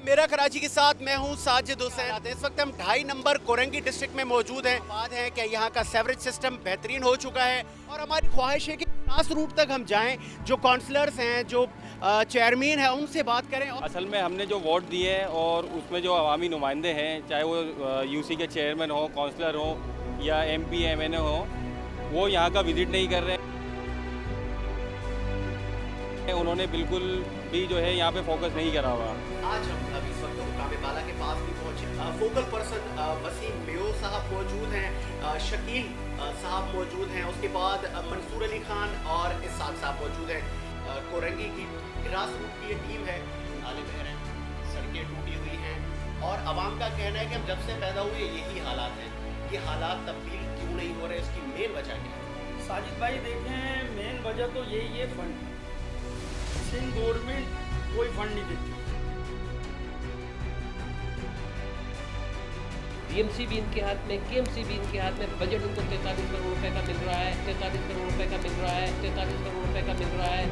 मेरा कराची के साथ मैं हूं साजिद हुसैन। इस वक्त हम 2.5 नंबर कोरंगी डिस्ट्रिक्ट में मौजूद हैं। बात है कि यहाँ का सेवरेज सिस्टम बेहतरीन हो चुका है और हमारी ख्वाहिश है कि खास रूट तक हम जाएं, जो काउंसलर्स हैं, जो चेयरमैन हैं, उनसे बात करें। असल में हमने जो वोट दिए हैं और उसमें जो अवामी नुमाइंदे हैं, चाहे वो यूसी के चेयरमैन हो, काउंसलर हो या एमपी एमएनए हो, वो यहाँ का विजिट नहीं कर रहे हैं। उन्होंने बिल्कुल भी जो है यहाँ पे फोकस नहीं करा हुआ। आज हम अभी इस वक्त मुकाम बाला के पास भी पहुंचे। फोकल पर्सन वसीम मेयो साहब मौजूद हैं, शकील साहब मौजूद हैं, उसके बाद मंसूर अली खान और इसाक साहब मौजूद हैं। कोरंगी की ग्रास रूट की ये टीम है। नाले बह रहे हैं, सड़कें टूटी हुई हैं और आवाम का कहना है कि हम जब से पैदा हुए यही हालात हैं। ये हालात तब्दील क्यों नहीं हो रहे, इसकी मेन वजह क्या है? साजिद भाई देखें, मेन वजह तो यही है फंड। सिंध गवर्नमेंट कोई फंड नहीं देती। बीएमसी भी इनके हाथ में, केएमसी भी इनके हाथ में। बजट उनको 43 करोड़ रुपए का मिल रहा है, 43 करोड़ रुपए का मिल रहा है, 43 करोड़ रुपए का मिल रहा है।